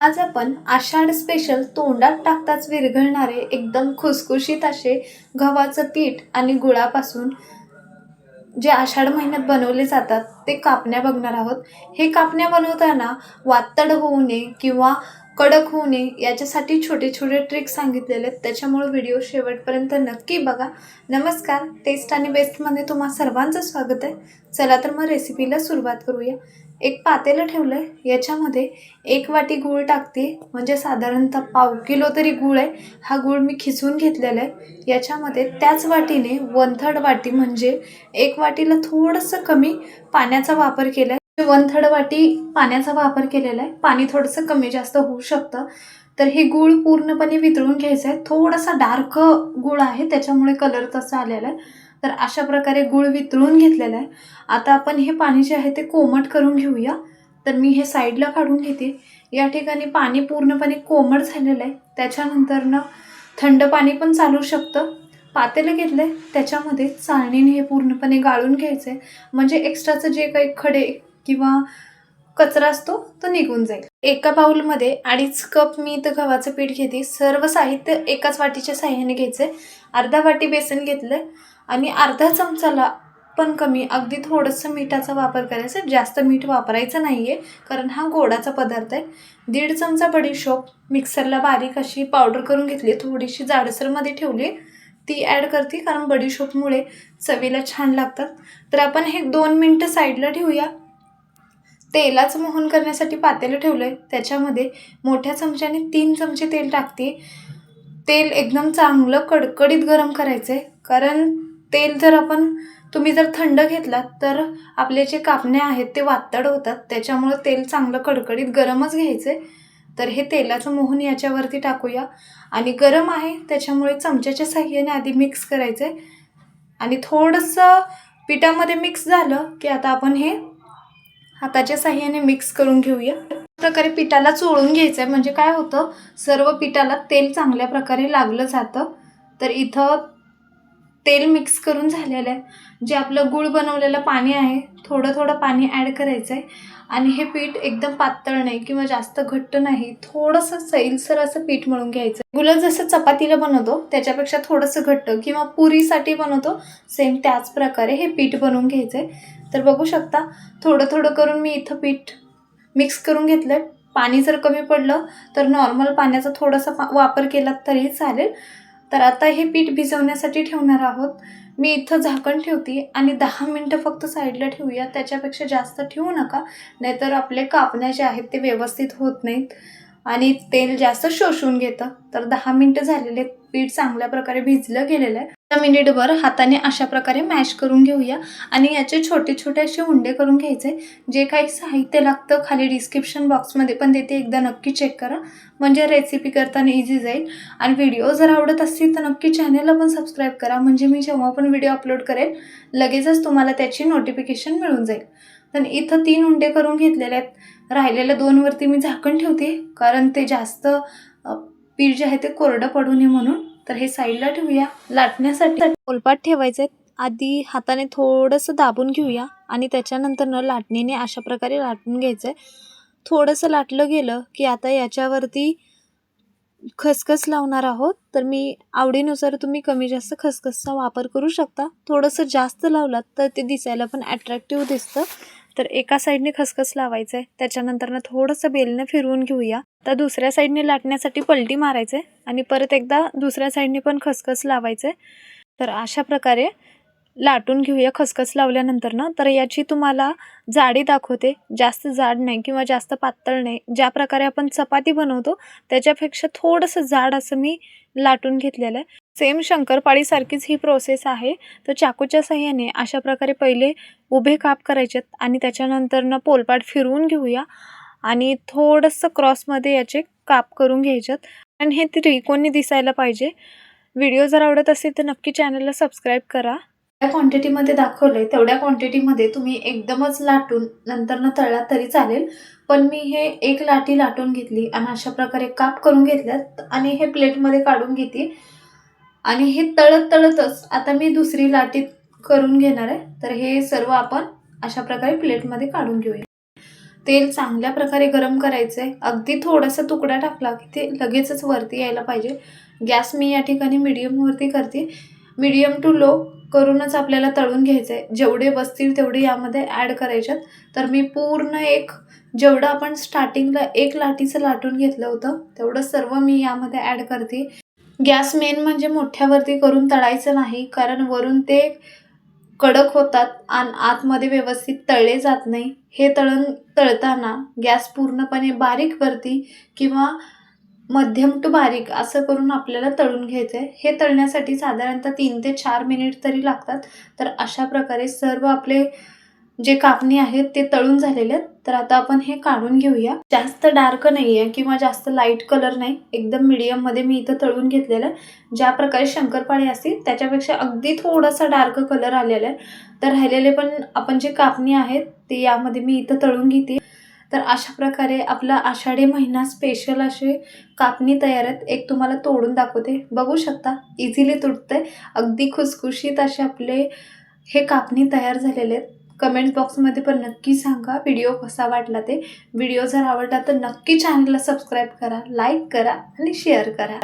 आज आपण आषाढ स्पेशल तोंडात टाकताच विरघळणारे एकदम खुसखुशीत असे गव्हाचं पीठ आणि गुळापासून जे आषाढ महिन्यात बनवले जातात ते कापण्या बघणार आहोत. हे कापण्या बनवताना वातड होऊ नये किंवा कडक होऊ नये याच्यासाठी छोटे छोटे ट्रिक्स सांगितलेले आहेत. त्याच्यामुळे व्हिडिओ शेवटपर्यंत नक्की बघा. नमस्कार, टेस्ट आणि बेस्टमध्ये तुम्हा सर्वांचं स्वागत आहे. चला तर मग रेसिपीला सुरुवात करूया. एक पातेलं ठेवलं आहे, याच्यामध्ये 1 वाटी गूळ टाकते, म्हणजे साधारणतः पाव किलो तरी गूळ आहे. हा गूळ मी खिसून घेतलेला आहे. याच्यामध्ये त्याच वाटीने 1/3 वाटी म्हणजे 1 वाटीला थोडंसं कमी पाण्याचा वापर केला आहे. 1/3 वाटी पाण्याचा वापर केलेला आहे. पाणी थोडंसं कमी जास्त होऊ शकतं. तर हे गूळ पूर्णपणे वितळून घ्यायचं आहे. थोडासा डार्क गूळ आहे, त्याच्यामुळे कलर तसा आलेला आहे. तर अशा प्रकारे गूळ वितळून घेतलेला आहे. आता आपण हे पाणी जे आहे ते कोमट करून घेऊया. तर मी हे साईडला काढून घेते. या ठिकाणी पाणी पूर्णपणे कोमट झालेलं आहे. त्याच्यानंतरनं थंड पाणी पण चालू शकतं. पातेलं घेतलं आहे, त्याच्यामध्ये चाळणीने हे पूर्णपणे गाळून घ्यायचं आहे, म्हणजे एक्स्ट्राचं जे काही खडे किंवा कचरा असतो तो निघून जाईल. एका बाउलमध्ये 2.5 कप मी इथं गव्हाचं पीठ घेते. सर्व साहित्य एकाच वाटीच्या साह्याने घ्यायचं आहे. अर्धा वाटी बेसन घेतलं आहे आणि अर्धा चमचाला पण कमी अगदी थोडंसं मीठाचा वापर करायचा. जास्त मीठ वापरायचं नाही आहे, कारण हा गोडाचा पदार्थ आहे. 1.5 चमचा बडीशोप मिक्सरला बारीक अशी पावडर करून घेतली. थोडीशी जाडसरमध्ये ठेवली, ती ॲड करते, कारण बडीशोपमुळे चवीला छान लागतात. तर आपण हे 2 मिनटं साईडला ठेवूया. तेलाचं मोहन करण्यासाठी पातेलं ठेवलं आहे. त्याच्यामध्ये मोठ्या चमच्याने 3 चमचे तेल टाकते. तेल एकदम चांगलं कडकडीत गरम करायचं आहे, कारण तेल तुम्ही जर थंड घेतलात तर आपले जे कापण्या आहेत ते वातड होतात. त्याच्यामुळं तेल चांगलं कडकडीत गरमच घ्यायचं आहे. तर हे तेलाचं मोहन याच्यावरती टाकूया आणि गरम आहे त्याच्यामुळे चमच्याच्या साहाय्याने आधी मिक्स करायचं आहे. आणि थोडंसं पिठामध्ये मिक्स झालं की आता आपण हे हाताच्या साहाय्याने मिक्स करून घेऊया. प्रकारे पिठाला चोळून घ्यायचं आहे, म्हणजे काय होतं, सर्व पिठाला तेल चांगल्या प्रकारे लागलं जातं. तर इथं तेल मिक्स करून झालेलं आहे. जे आपलं गूळ बनवलेलं पाणी आहे, थोडं थोडं पाणी ॲड करायचं आहे. आणि हे पीठ एकदम पातळ नाही किंवा जास्त घट्ट नाही, थोडंसं सैलसर असं पीठ मळून घ्यायचं. गुलाब जसं चपातीला बनवतो त्याच्यापेक्षा थोडंसं घट्ट, किंवा पुरीसाठी बनवतो सेम त्याच प्रकारे हे पीठ बनवून घ्यायचं आहे. तर बघू शकता, थोडं थोडं करून मी इथं पीठ मिक्स करून घेतलं आहे. पाणी जर कमी पडलं तर नॉर्मल पाण्याचा थोडासा वापर केला तरी चालेल. तर आता हे पीठ भिजवण्यासाठी ठेवणार आहोत. मी इथं झाकण ठेवते आणि 10 मिनटं फक्त साईडला ठेवूया. त्याच्यापेक्षा जास्त ठेवू नका, नाहीतर आपले कापण्या जे आहेत ते व्यवस्थित होत नाहीत आणि तेल जास्त शोषून घेतं. तर 10 मिनटं झालेले, पीठ चांगल्या प्रकारे भिजलं गेलेलं आहे. 10 मिनिटभर हाताने अशा प्रकारे मॅश करून घेऊया आणि याचे छोटे छोटे असे उंडे करून घ्यायचे. जे काही साहित्य लागतं खाली डिस्क्रिप्शन बॉक्समध्ये पण देते, एकदा नक्की चेक करा, म्हणजे रेसिपी करताना इझी जाईल. आणि व्हिडिओ जर आवडत असतील तर नक्की चॅनलला पण सबस्क्राईब करा, म्हणजे मी जेव्हा पण व्हिडिओ अपलोड करेल लगेचच तुम्हाला त्याची नोटिफिकेशन मिळून जाईल. तर इथं 3 उंडे करून घेतलेले आहेत. राहिलेल्या 2 वरती मी झाकण ठेवते, कारण ते जास्त पीठ जे आहे ते कोरडं पडू नये म्हणून. तर हे साईडला ठेवूया. लाटण्यासाठी पोलपाट ठेवायचे आहेत. आधी हाताने थोडंसं दाबून घेऊया आणि त्याच्यानंतर लाटणीने अशा प्रकारे लाटून घ्यायचं आहे. थोडंसं लाटलं गेलं की आता याच्यावरती खसखस लावणार आहोत. तर मी आवडीनुसार तुम्ही कमी जास्त खसखसचा वापर करू शकता. थोडंसं जास्त लावलात तर ते दिसायला पण अट्रॅक्टिव्ह दिसतं. तर एका साईडने खसखस लावायचं आहे, त्याच्यानंतर थोडंसं बेलनं फिरवून घेऊया. तर दुसऱ्या साईडने लाटण्यासाठी पलटी मारायचं आहे आणि परत एकदा दुसऱ्या साईडने पण खसखस लावायचं आहे. तर अशा प्रकारे लाटून घेऊया खसखस लावल्यानंतर तर याची तुम्हाला जाडी दाखवते. जास्त जाड नाही किंवा जास्त पातळ नाही. ज्या प्रकारे आपण चपाती बनवतो त्याच्यापेक्षा थोडंसं जाड असं मी लाटून घेतलेलं आहे. सेम शंकरपाळीसारखीच ही प्रोसेस आहे. तर चाकूच्या साहाय्याने अशा प्रकारे पहिले उभे काप करायचेत आणि त्याच्यानंतर पोलपाट फिरवून घेऊया आणि थोडंसं क्रॉसमध्ये याचे काप करून घ्यायच्यात आणि हे त्रिकोणी दिसायला पाहिजे. व्हिडिओ जर आवडत असेल तर नक्की चॅनलला सबस्क्राईब करा. त्या क्वांटिटीमध्ये दाखवले तेवढ्या क्वांटिटीमध्ये तुम्ही एकदमच लाटून नंतर तळला तरी चालेल. पण मी हे 1 लाटी लाटून घेतली आणि अशा प्रकारे काप करून घेतल्यात आणि हे प्लेटमध्ये काढून घेते. आणि हे तळत तळतच आता मी दुसरी लाटी करून घेणार आहे. तर हे सर्व आपण अशा प्रकारे प्लेटमध्ये काढून घेऊया. तेल चांगल्या प्रकारे गरम करायचं आहे. अगदी थोडासा तुकडा टाकला की ते लगेचच वरती यायला पाहिजे. गॅस मी या ठिकाणी मीडियमवरती करते. मीडियम टू लो करूनच आपल्याला तळून घ्यायचं आहे. जेवढे बसतील तेवढे यामध्ये ॲड करायच्यात. तर मी पूर्ण जेवढं आपण स्टार्टिंगला एक लाटीचं लाटून घेतलं होतं तेवढं सर्व मी यामध्ये ॲड करते. गॅस मेन म्हणजे मोठ्यावरती करून तळायचं नाही, कारण वरून ते कडक होतात आणि आतमध्ये व्यवस्थित तळले जात नाही. हे तळताना गॅस पूर्णपणे बारीकवरती किंवा मध्यम टू बारीक असं करून आपल्याला तळून घ्यायचं आहे. हे तळण्यासाठी साधारणतः 3 ते 4 मिनिट तरी लागतात. तर अशा प्रकारे सर्व आपले जे कापणी आहेत ते तळून झालेले आहेत. तर आता आपण हे काढून घेऊया. जास्त डार्क नाही आहे किंवा जास्त लाईट कलर नाही, एकदम मीडियममध्ये मी इथं तळून घेतलेलं आहे. ज्या प्रकारे शंकरपाळे असतील त्याच्यापेक्षा अगदी थोडासा डार्क कलर आलेला आहे. तर राहिलेले पण आपण जे कापणी आहेत ते यामध्ये मी इथं तळून घेते. तर अशा प्रकारे आपला आषाढी महिना स्पेशल असे कापणी तयार आहेत. एक तुम्हाला तोडून दाखवते, बघू शकता इझिली तुटतंय. अगदी खुसखुशीत असे आपले हे कापणी तयार झालेले आहेत. कमेंट बॉक्समध्ये पण नक्की सांगा व्हिडिओ कसा वाटला ते. व्हिडिओ जर आवडला तर नक्की चॅनलला सबस्क्राईब करा, लाईक करा आणि शेअर करा.